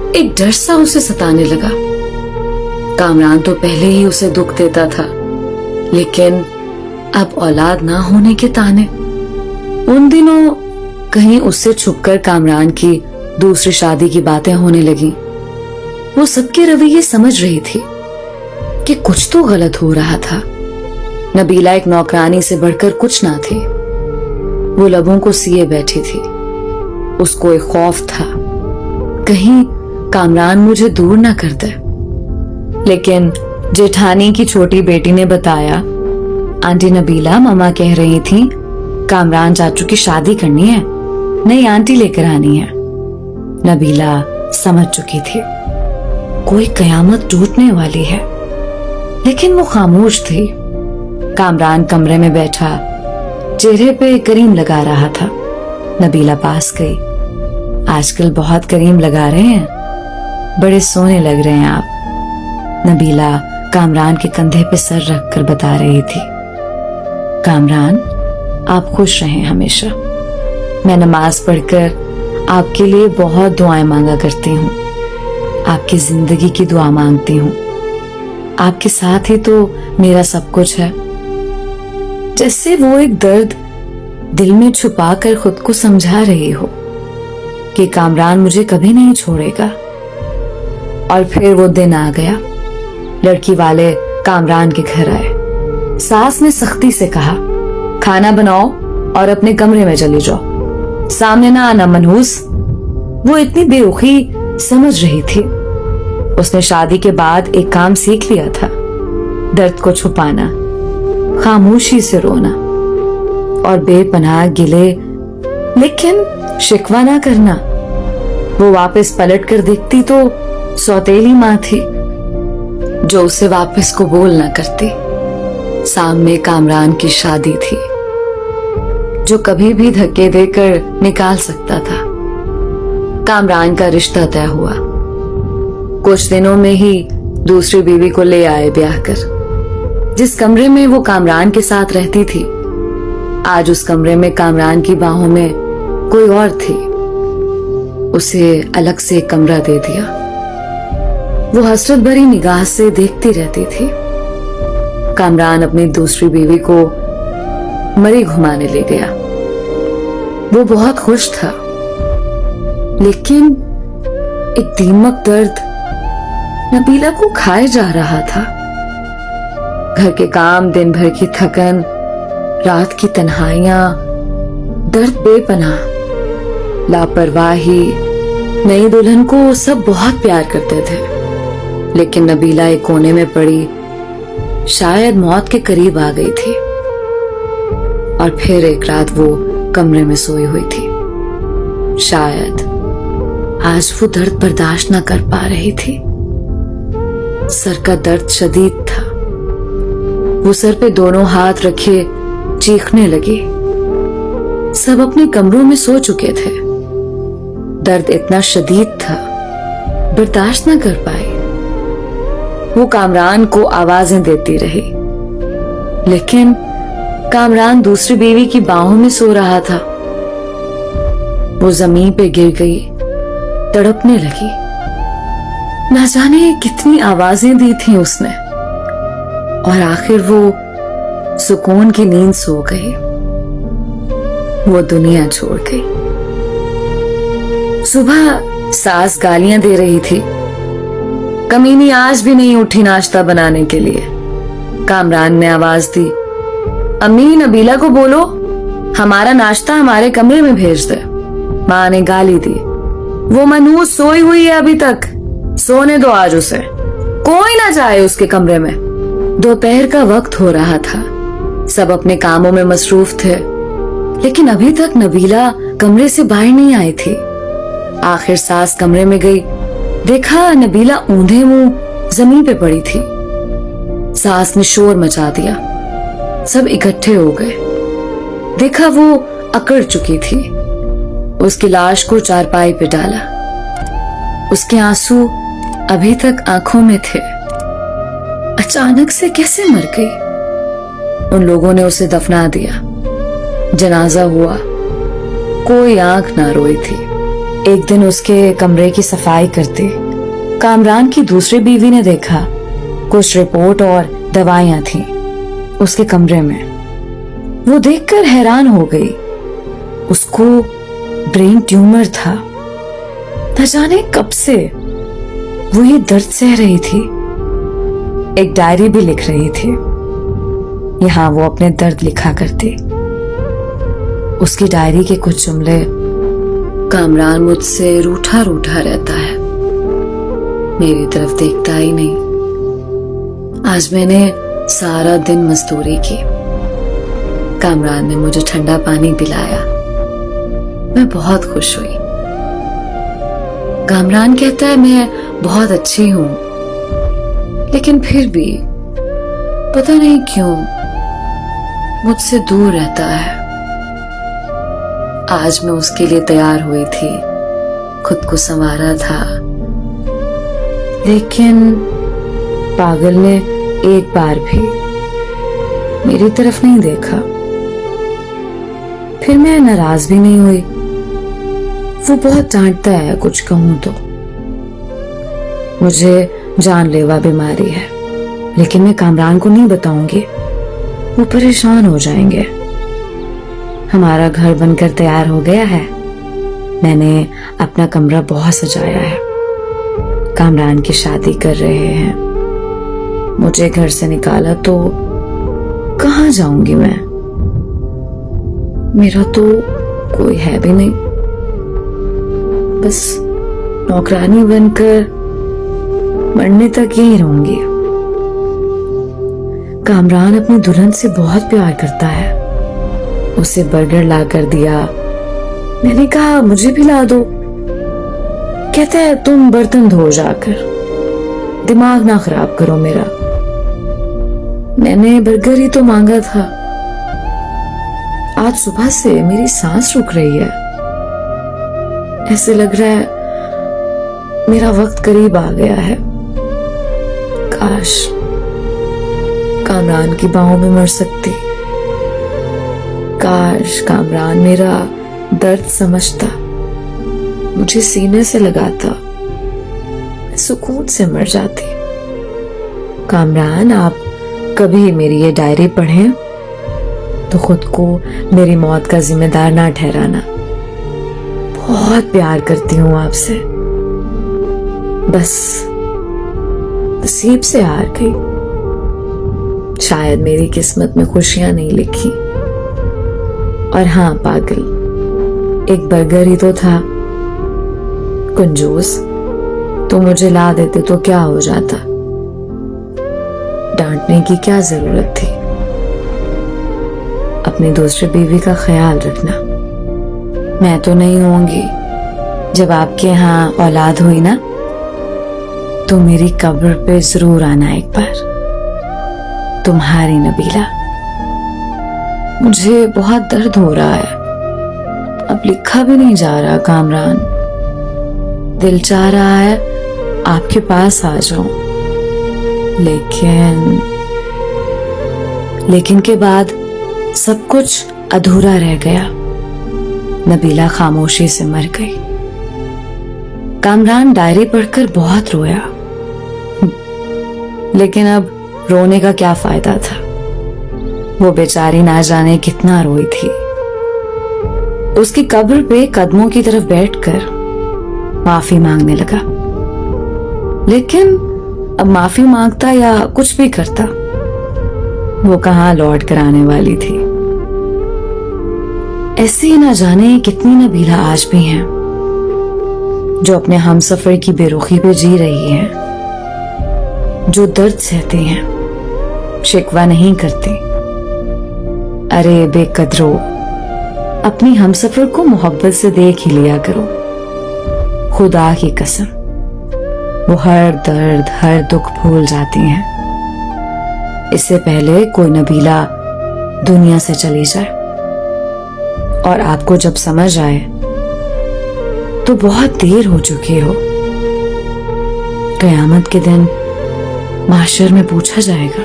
एक डर सा उसे सताने लगा। कामरान तो पहले ही उसे दुख देता था, लेकिन अब औलाद ना होने के ताने। उन दिनों कहीं उससे छुपकर कामरान की दूसरी शादी की बातें होने लगी। वो सबके रवैये समझ रही थी कि कुछ तो गलत हो रहा था। नबीला एक नौकरानी से बढ़कर कुछ ना थी। वो लबों को सिए बैठी थी। उसको एक खौफ था, कहीं कामरान मुझे दूर ना कर दे। लेकिन जेठानी की छोटी बेटी ने बताया, आंटी नबीला मामा कह रही थी कामरान चाचू की शादी करनी है, नई आंटी लेकर आनी है। नबीला समझ चुकी थी कोई कयामत टूटने वाली है, लेकिन वो खामोश थी। कामरान कमरे में बैठा चेहरे पे करीम लगा रहा था। नबीला पास गई। आजकल बहुत करीम लगा रहे हैं, बड़े सोने लग रहे हैं आप। नबीला कामरान के कंधे पे सर रखकर बता रही थी, कामरान आप खुश रहें हमेशा। मैं नमाज पढ़कर आपके लिए बहुत दुआएं मांगा करती हूँ, आपकी जिंदगी की दुआ मांगती हूँ। आपके साथ ही तो मेरा सब कुछ है। जैसे वो एक दर्द दिल में छुपा कर खुद को समझा रही हो कि कामरान मुझे कभी नहीं छोड़ेगा। और फिर वो दिन आ गया। लड़की वाले कामरान के घर आए। सास ने सख्ती से कहा, खाना बनाओ और अपने कमरे में चली जाओ, सामने ना आना मनहूस। वो इतनी बेरुखी समझ रही थी। उसने शादी के बाद एक काम सीख लिया था, दर्द को छुपाना, खामोशी से रोना और बेपनाह गिले लेकिन शिकवा ना करना। वो वापस पलट कर देखती तो सौतेली माँ थी जो उसे वापस कबूल ना करती। सामने कामरान की शादी थी जो कभी भी धक्के देकर निकाल सकता था। कामरान का रिश्ता तय हुआ। कुछ दिनों में ही दूसरी बीवी को ले आए ब्याह कर। जिस कमरे में वो कामरान के साथ रहती थी, आज उस कमरे में कामरान की बाहों में कोई और थी। उसे अलग से एक कमरा दे दिया। वो हसरत भरी निगाह से देखती रहती थी। कामरान अपनी दूसरी बीवी को मरी घुमाने ले गया। वो बहुत खुश था, लेकिन एक दीमक दर्द नबीला को खाए जा रहा था। घर के काम, दिन भर की थकन, रात की तन्हाइयां, दर्द बेपनाह, लापरवाही। नई दुल्हन को सब बहुत प्यार करते थे, लेकिन नबीला एक कोने में पड़ी शायद मौत के करीब आ गई थी। और फिर एक रात वो कमरे में सोई हुई थी। शायद आज वो दर्द बर्दाश्त न कर पा रही थी। सर का दर्द शदीद था। वो सर पे दोनों हाथ रखे चीखने लगी। सब अपने कमरों में सो चुके थे। दर्द इतना शदीद था, बर्दाश्त न कर पाई। वो कामरान को आवाजें देती रही, लेकिन कामरान दूसरी बीवी की बाहों में सो रहा था। वो जमीन पे गिर गई, तड़पने लगी। ना जाने कितनी आवाजें दी थी उसने, और आखिर वो सुकून की नींद सो गई। वो दुनिया छोड़ गई। सुबह सास गालियां दे रही थी, कमीनी आज भी नहीं उठी नाश्ता बनाने के लिए। कामरान ने आवाज दी, अम्मी नबीला को बोलो हमारा नाश्ता हमारे कमरे में भेज दे। माँ ने गाली दी, वो मनहूस सोई हुई है अभी तक, सोने दो आज उसे, कोई ना जाए उसके कमरे में। दोपहर का वक्त हो रहा था। सब अपने कामों में मसरूफ थे, लेकिन अभी तक नबीला कमरे से बाहर नहीं आई थी। आखिर सास कमरे में गई, देखा नबीला ऊंधे मुंह जमीन पे पड़ी थी। सास ने शोर मचा दिया। सब इकट्ठे हो गए। देखा वो अकड़ चुकी थी। उसकी लाश को चारपाई पे डाला। उसके आंसू अभी तक आंखों में थे। अचानक से कैसे मर गई? उन लोगों ने उसे दफना दिया। जनाजा हुआ, कोई आंख ना रोई थी। एक दिन उसके कमरे की सफाई करते कामरान की दूसरी बीवी ने देखा कुछ रिपोर्ट और दवाइयां थी उसके कमरे में। वो देखकर हैरान हो गई। उसको ब्रेन ट्यूमर था। न जाने कब से वो ये दर्द सह रही थी। एक डायरी भी लिख रही थी। यहाँ वो अपने दर्द लिखा करती। उसकी डायरी के कुछ जुमले, कामरान मुझसे रूठा रूठा रहता है, मेरी तरफ देखता ही नहीं। आज मैंने सारा दिन मजदूरी की, कामरान ने मुझे ठंडा पानी पिलाया, मैं बहुत खुश हुई। कामरान कहता है मैं बहुत अच्छी हूं, लेकिन फिर भी पता नहीं क्यों मुझसे दूर रहता है। आज मैं उसके लिए तैयार हुई थी, खुद को संवारा था, लेकिन पागल ने एक बार भी मेरी तरफ नहीं देखा। फिर मैं नाराज भी नहीं हुई। वो बहुत डांटता है कुछ कहूं तो। मुझे जानलेवा बीमारी है, लेकिन मैं कामरान को नहीं बताऊंगी, वो परेशान हो जाएंगे। हमारा घर बनकर तैयार हो गया है। मैंने अपना कमरा बहुत सजाया है। कामरान की शादी कर रहे हैं। मुझे घर से निकाला तो कहाँ जाऊंगी मैं? मेरा तो कोई है भी नहीं, बस नौकरानी बनकर मरने तक यही रहूंगी। कामरान अपनी दुल्हन से बहुत प्यार करता है। उसे बर्गर ला कर दिया। मैंने कहा मुझे भी ला दो। कहता है तुम बर्तन धो जाकर, दिमाग ना खराब करो मेरा। मैंने बर्गर ही तो मांगा था। आज सुबह से मेरी सांस रुक रही है। ऐसे लग रहा है मेरा वक्त करीब आ गया है। काश कामरान की बाहों में मर सकती। काश कामरान मेरा दर्द समझता, मुझे सीने से लगाता, मैं सुकून से मर जाती। कामरान, आप कभी मेरी ये डायरी पढ़ें तो खुद को मेरी मौत का जिम्मेदार ना ठहराना। बहुत प्यार करती हूं आपसे, बस नसीब से हार गई। शायद मेरी किस्मत में खुशियां नहीं लिखी। और हाँ पागल, एक बर्गर ही तो था। कंजूस, तो मुझे ला देते तो क्या हो जाता? डांटने की क्या जरूरत थी? अपनी दूसरी बीवी का ख्याल रखना। मैं तो नहीं होंगी। जब आपके यहाँ औलाद हुई ना, तो मेरी कब्र पे जरूर आना एक बार। तुम्हारी नबीला। मुझे बहुत दर्द हो रहा है। अब लिखा भी नहीं जा रहा कामरान। दिल चाह रहा है आपके पास आ जाऊं, लेकिन के बाद सब कुछ अधूरा रह गया। नबीला खामोशी से मर गई। कामरान डायरी पढ़कर बहुत रोया, लेकिन अब रोने का क्या फायदा था? वो बेचारी ना जाने कितना रोई थी। उसकी कब्र पे कदमों की तरफ बैठकर माफी मांगने लगा। लेकिन अब माफी मांगता या कुछ भी करता, वो कहां लौट कर आने वाली थी। ऐसे ही ना जाने कितनी नबीला आज भी हैं जो अपने हमसफर की बेरुखी पे जी रही हैं, जो दर्द सहते हैं, शिकवा नहीं करते। अरे बेकदरो, अपनी हमसफर को मोहब्बत से देख ही लिया करो। खुदा की कसम, वो हर दर्द हर दुख भूल जाती हैं इससे पहले कोई नबीला दुनिया से चली जाए। और आपको जब समझ आए तो बहुत देर हो चुकी हो। कयामत के दिन माशर में पूछा जाएगा,